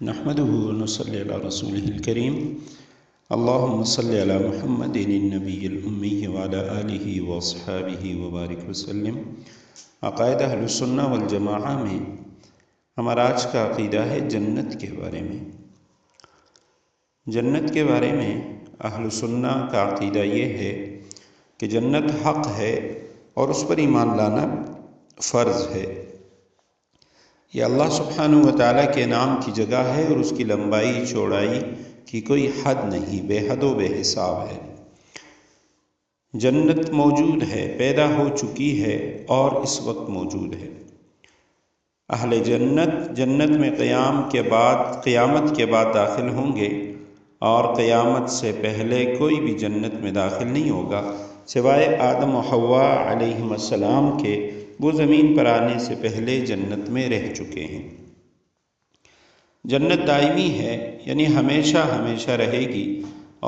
نحمده ونصلي على رسوله الكريم اللهم صل على محمد النبي الأمي وعلى آله وأصحابه وبارك وسلم۔ عقائد اہل السنہ والجماعہ میں ہمارا آج کا عقیدہ ہے جنت کے بارے میں۔ جنت کے بارے میں اہل السنہ کا عقیدہ یہ ہے کہ جنت حق ہے اور اس پر ایمان لانا فرض ہے۔ یہ اللہ سبحانہ و تعالیٰ کے نام کی جگہ ہے اور اس کی لمبائی چوڑائی کی کوئی حد نہیں، بے حد و بے حساب ہے۔ جنت موجود ہے، پیدا ہو چکی ہے اور اس وقت موجود ہے۔ اہل جنت میں قیامت کے بعد داخل ہوں گے اور قیامت سے پہلے کوئی بھی جنت میں داخل نہیں ہوگا سوائے آدم و حوا علیہم السلام کے۔ وہ زمین پر آنے سے پہلے جنت میں رہ چکے ہیں۔ جنت دائمی ہے، یعنی ہمیشہ ہمیشہ رہے گی،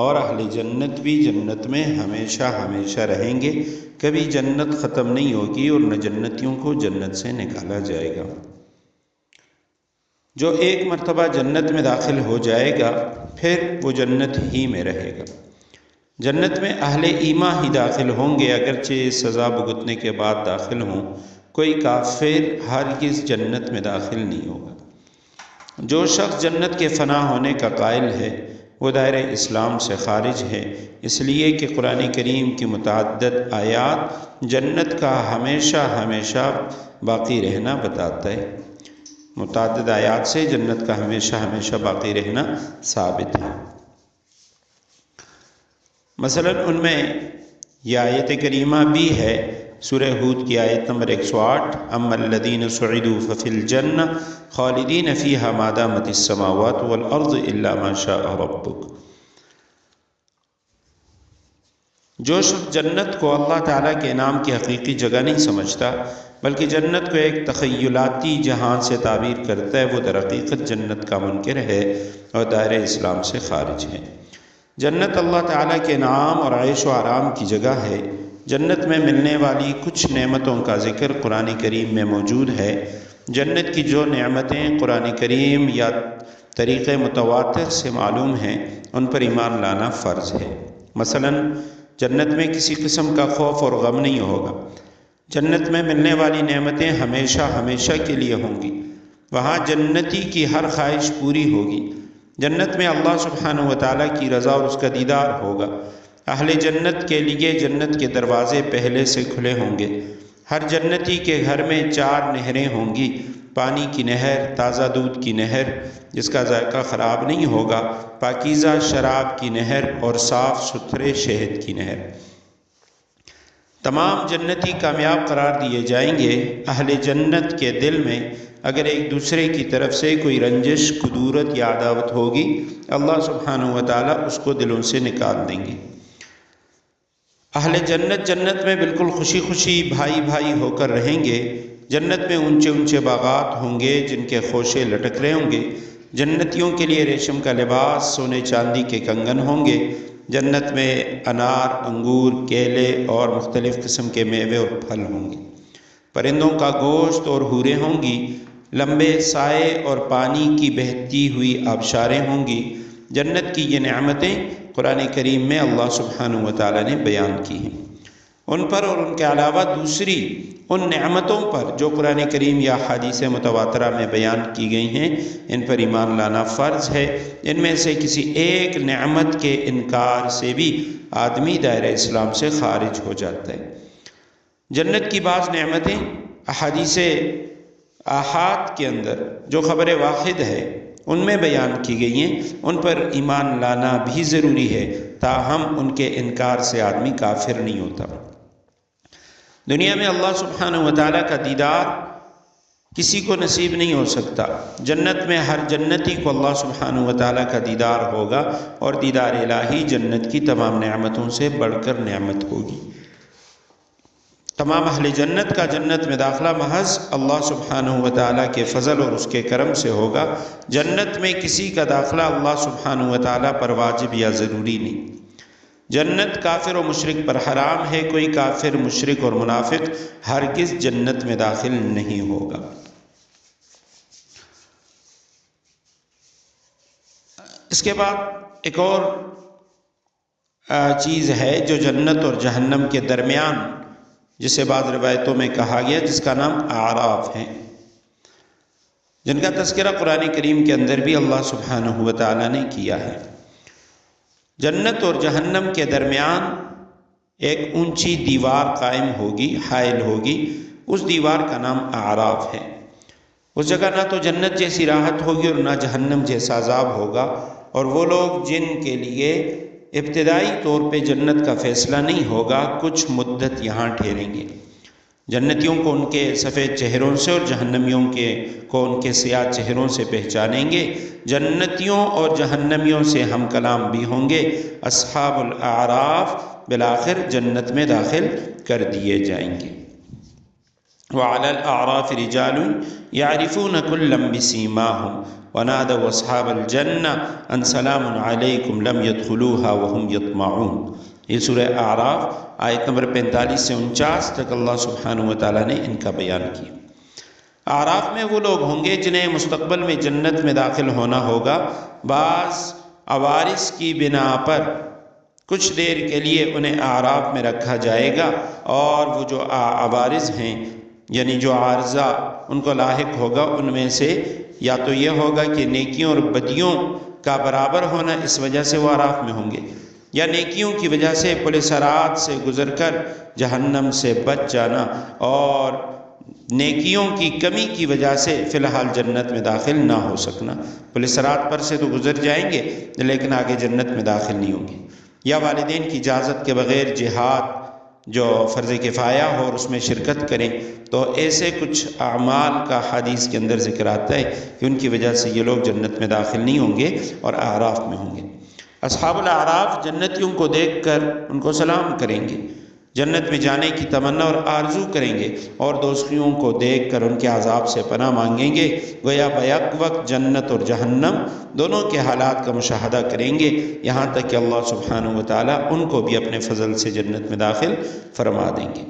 اور اہل جنت بھی جنت میں ہمیشہ ہمیشہ رہیں گے۔ کبھی جنت ختم نہیں ہوگی اور نہ جنتیوں کو جنت سے نکالا جائے گا۔ جو ایک مرتبہ جنت میں داخل ہو جائے گا پھر وہ جنت ہی میں رہے گا۔ جنت میں اہل ایمان ہی داخل ہوں گے، اگرچہ سزا بھگتنے کے بعد داخل ہوں۔ کوئی کافر ہرگز جنت میں داخل نہیں ہوگا۔ جو شخص جنت کے فنا ہونے کا قائل ہے وہ دائرہ اسلام سے خارج ہے، اس لیے کہ قرآن کریم کی متعدد آیات جنت کا ہمیشہ ہمیشہ باقی رہنا بتاتا ہے۔ متعدد آیات سے جنت کا ہمیشہ ہمیشہ باقی رہنا ثابت ہے۔ مثلا ان میں یہ آیت کریمہ بھی ہے، سورہ ہود کی آیت نمبر 108، اما الذین سعدوا ففی الجنہ خالدین فیہا ما دامت السماوات والارض الا ما شاء ربک۔ جو شخص جنت کو اللہ تعالیٰ کے نام کی حقیقی جگہ نہیں سمجھتا بلکہ جنت کو ایک تخیلاتی جہان سے تعبیر کرتا ہے، وہ در حقیقت جنت کا منکر ہے اور دائرہ اسلام سے خارج ہے۔ جنت اللہ تعالیٰ کے نام اور عیش و آرام کی جگہ ہے۔ جنت میں ملنے والی کچھ نعمتوں کا ذکر قرآن کریم میں موجود ہے۔ جنت کی جو نعمتیں قرآن کریم یا طریق متواتر سے معلوم ہیں ان پر ایمان لانا فرض ہے۔ مثلا جنت میں کسی قسم کا خوف اور غم نہیں ہوگا۔ جنت میں ملنے والی نعمتیں ہمیشہ ہمیشہ کے لیے ہوں گی۔ وہاں جنتی کی ہر خواہش پوری ہوگی۔ جنت میں اللہ سبحانہ و تعالیٰ کی رضا اور اس کا دیدار ہوگا۔ اہل جنت کے لیے جنت کے دروازے پہلے سے کھلے ہوں گے۔ ہر جنتی کے گھر میں 4 نہریں ہوں گی، پانی کی نہر، تازہ دودھ کی نہر جس کا ذائقہ خراب نہیں ہوگا، پاکیزہ شراب کی نہر اور صاف ستھرے شہد کی نہر۔ تمام جنتی کامیاب قرار دیے جائیں گے۔ اہل جنت کے دل میں اگر ایک دوسرے کی طرف سے کوئی رنجش، کدورت یا عداوت ہوگی، اللہ سبحانہ و تعالیٰ اس کو دلوں سے نکال دیں گے۔ اہل جنت میں بالکل خوشی خوشی بھائی بھائی ہو کر رہیں گے۔ جنت میں اونچے اونچے باغات ہوں گے جن کے خوشے لٹک رہے ہوں گے۔ جنتیوں کے لیے ریشم کا لباس، سونے چاندی کے کنگن ہوں گے۔ جنت میں انار، انگور، کیلے اور مختلف قسم کے میوے اور پھل ہوں گے۔ پرندوں کا گوشت اور حوریں ہوں گی۔ لمبے سائے اور پانی کی بہتی ہوئی آبشاریں ہوں گی۔ جنت کی یہ نعمتیں قرآن کریم میں اللہ سبحانہ و تعالیٰ نے بیان کی ہیں۔ ان پر اور ان کے علاوہ دوسری ان نعمتوں پر جو قرآن کریم یا حدیث متواترہ میں بیان کی گئی ہیں، ان پر ایمان لانا فرض ہے۔ ان میں سے کسی ایک نعمت کے انکار سے بھی آدمی دائرہ اسلام سے خارج ہو جاتا ہے۔ جنت کی بعض نعمتیں احادیث آحاد کے اندر جو خبر واحد ہے ان میں بیان کی گئی ہیں، ان پر ایمان لانا بھی ضروری ہے، تاہم ان کے انکار سے آدمی کافر نہیں ہوتا۔ دنیا میں اللہ سبحانہ و تعالیٰ کا دیدار کسی کو نصیب نہیں ہو سکتا۔ جنت میں ہر جنتی کو اللہ سبحانہ و تعالیٰ کا دیدار ہوگا اور دیدار الہی جنت کی تمام نعمتوں سے بڑھ کر نعمت ہوگی۔ تمام اہل جنت کا جنت میں داخلہ محض اللہ سبحانہ و تعالیٰ کے فضل اور اس کے کرم سے ہوگا۔ جنت میں کسی کا داخلہ اللہ سبحانہ و تعالیٰ پر واجب یا ضروری نہیں۔ جنت کافر و مشرک پر حرام ہے۔ کوئی کافر، مشرک اور منافق ہرگز جنت میں داخل نہیں ہوگا۔ اس کے بعد ایک اور چیز ہے جو جنت اور جہنم کے درمیان، جسے بعض روایتوں میں کہا گیا، جس کا نام اعراف ہے، جن کا تذکرہ قرآن کریم کے اندر بھی اللہ سبحانہ و تعالیٰ نے کیا ہے۔ جنت اور جہنم کے درمیان ایک اونچی دیوار قائم ہوگی، حائل ہوگی، اس دیوار کا نام اعراف ہے۔ اس جگہ نہ تو جنت جیسی راحت ہوگی اور نہ جہنم جیسا عذاب ہوگا، اور وہ لوگ جن کے لیے ابتدائی طور پہ جنت کا فیصلہ نہیں ہوگا، کچھ مدت یہاں ٹھہریں گے۔ جنتیوں کو ان کے سفید چہروں سے اور جہنمیوں کو ان کے سیاہ چہروں سے پہچانیں گے۔ جنتیوں اور جہنمیوں سے ہم کلام بھی ہوں گے۔ اصحاب الاعراف بالآخر جنت میں داخل کر دیے جائیں گے۔ وعلى الأعراف رجال يعرفون كلا بسيماهم ونادوا أصحاب الجنة أن سلام عليكم لم يدخلوها وهم يطمعون۔ یہ سورہ اعراف آیت نمبر 45 سے 49 تک اللہ سبحانہ وتعالیٰ نے ان کا بیان کیا۔ اعراف میں وہ لوگ ہوں گے جنہیں مستقبل میں جنت میں داخل ہونا ہوگا۔ بعض عوارض کی بنا پر کچھ دیر کے لیے انہیں اعراف میں رکھا جائے گا، اور وہ جو عوارض ہیں یعنی جو عارضہ ان کو لاحق ہوگا، ان میں سے یا تو یہ ہوگا کہ نیکیوں اور بدیوں کا برابر ہونا، اس وجہ سے وہ اعراف میں ہوں گے، یا نیکیوں کی وجہ سے پل صراط سے گزر کر جہنم سے بچ جانا، اور نیکیوں کی کمی کی وجہ سے فی الحال جنت میں داخل نہ ہو سکنا۔ پل صراط پر سے تو گزر جائیں گے لیکن آگے جنت میں داخل نہیں ہوں گے، یا والدین کی اجازت کے بغیر جہاد جو فرض کفایہ ہو اور اس میں شرکت کریں، تو ایسے کچھ اعمال کا حدیث کے اندر ذکر آتا ہے کہ ان کی وجہ سے یہ لوگ جنت میں داخل نہیں ہوں گے اور اعراف میں ہوں گے۔ اصحاب الاعراف جنتیوں کو دیکھ کر ان کو سلام کریں گے، جنت میں جانے کی تمنا اور آرزو کریں گے، اور دوزخیوں کو دیکھ کر ان کے عذاب سے پناہ مانگیں گے۔ گویا بیک وقت جنت اور جہنم دونوں کے حالات کا مشاہدہ کریں گے، یہاں تک کہ اللہ سبحانہ و تعالیٰ ان کو بھی اپنے فضل سے جنت میں داخل فرما دیں گے۔